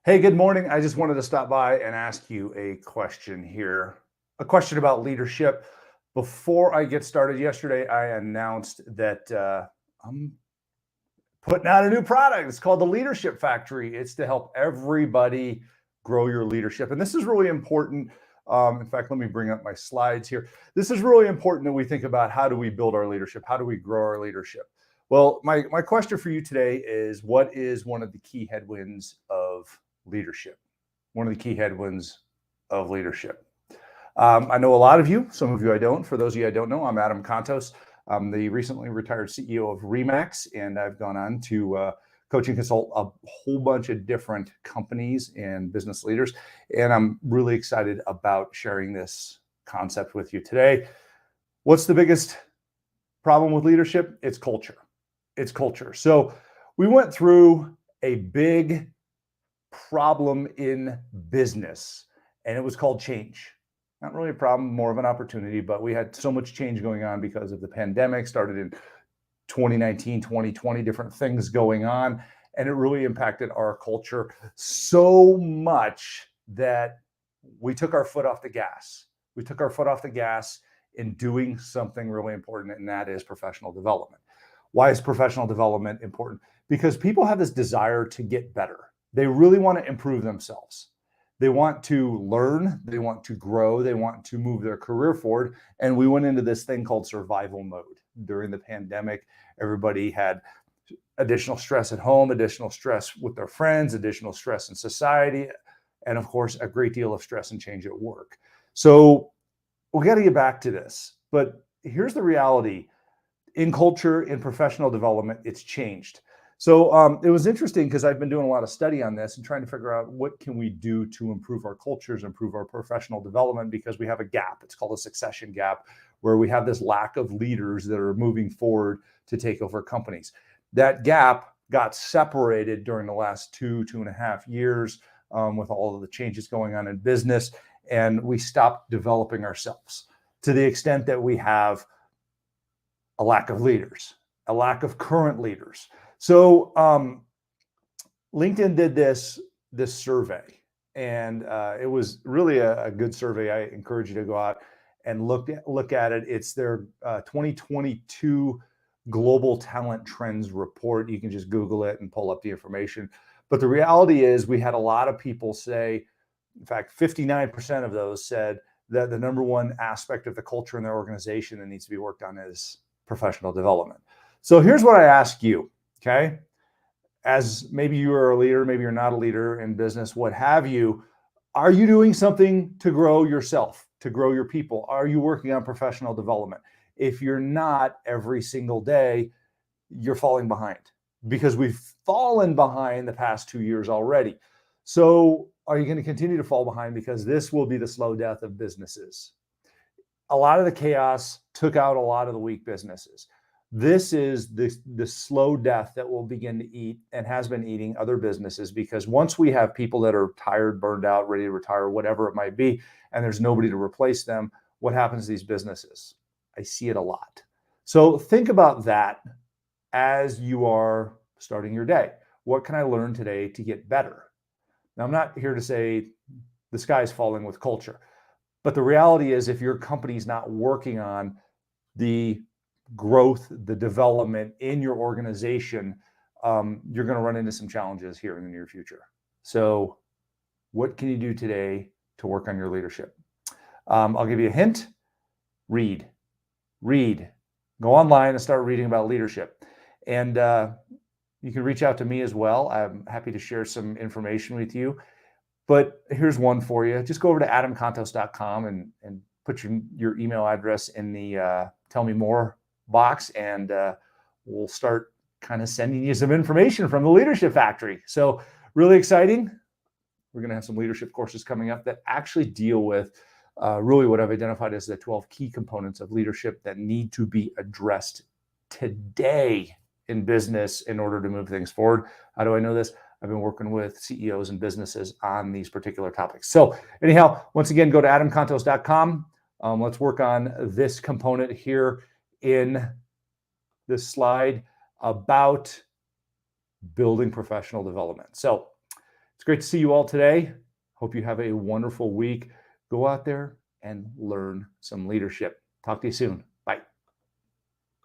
Hey, good morning. I just wanted to stop by and ask you a question here, a question about leadership. Before I get started, yesterday I announced that I'm putting out a new product. It's called the Leadership Factory. It's to help everybody grow your leadership. And this is really important. In fact, let me bring up my slides here. This is really important that we think about how do we build our leadership? How do we grow our leadership? Well, my question for you today is, what is one of the key headwinds of leadership? One of the key headwinds of leadership. I know a lot of you, some of you I don't. For those of you I don't know, I'm Adam Contos. I'm the recently retired CEO of Remax, and I've gone on to coach and consult a whole bunch of different companies and business leaders. And I'm really excited about sharing this concept with you today. What's the biggest problem with leadership? It's culture. It's culture. So we went through a big problem in business, and it was called change. Not really a problem, more of an opportunity, but we had so much change going on because of the pandemic. Started in 2019, 2020, different things going on, and it really impacted our culture so much that we took our foot off the gas. We took our foot off the gas in doing something really important, and that is professional development. Why is professional development important? Because people have this desire to get better. They really want to improve themselves. They want to learn, they want to grow, they want to move their career forward. And we went into this thing called survival mode. During the pandemic, everybody had additional stress at home, additional stress with their friends, additional stress in society, and of course, a great deal of stress and change at work. So we got to get back to this. But here's the reality. In culture, in professional development, it's changed. So it was interesting because I've been doing a lot of study on this and trying to figure out what can we do to improve our cultures, improve our professional development, because we have a gap. It's called a succession gap, where we have this lack of leaders that are moving forward to take over companies. That gap got separated during the last 2.5 years with all of the changes going on in business, and we stopped developing ourselves to the extent that we have a lack of leaders, a lack of current leaders. So LinkedIn did this survey, and it was really a good survey. I encourage you to go out and look at it. It's their 2022 Global Talent Trends Report. You can just Google it and pull up the information. But the reality is we had a lot of people say, in fact, 59% of those said that the number one aspect of the culture in their organization that needs to be worked on is professional development. So here's what I ask you. Okay. As maybe you are a leader, maybe you're not a leader in business, what have you, are you doing something to grow yourself, to grow your people? Are you working on professional development? If you're not, every single day, you're falling behind, because we've fallen behind the past 2 years already. So are you going to continue to fall behind? Because this will be the slow death of businesses. A lot of the chaos took out a lot of the weak businesses. This is the slow death that will begin to eat and has been eating other businesses, because once we have people that are tired, burned out, ready to retire, whatever it might be, and there's nobody to replace them, what happens to these businesses? I see it a lot. So think about that as you are starting your day. What can I learn today to get better? Now, I'm not here to say the sky's falling with culture, but the reality is, if your company's not working on the growth, the development in your organization, you're going to run into some challenges here in the near future. So what can you do today to work on your leadership? I'll give you a hint. Read. Go online and start reading about leadership. And you can reach out to me as well. I'm happy to share some information with you. But here's one for you. Just go over to adamcontos.com and put your email address in the tell me more box, and we'll start kind of sending you some information from the Leadership Factory. So really exciting. We're going to have some leadership courses coming up that actually deal with really what I've identified as the 12 key components of leadership that need to be addressed today in business in order to move things forward. How do I know this? I've been working with CEOs and businesses on these particular topics. So anyhow, once again, go to adamcontos.com. Let's work on this component here in this slide about building professional development. So It's great to see you all today. Hope you have a wonderful week. Go out there and learn some leadership. Talk to you soon.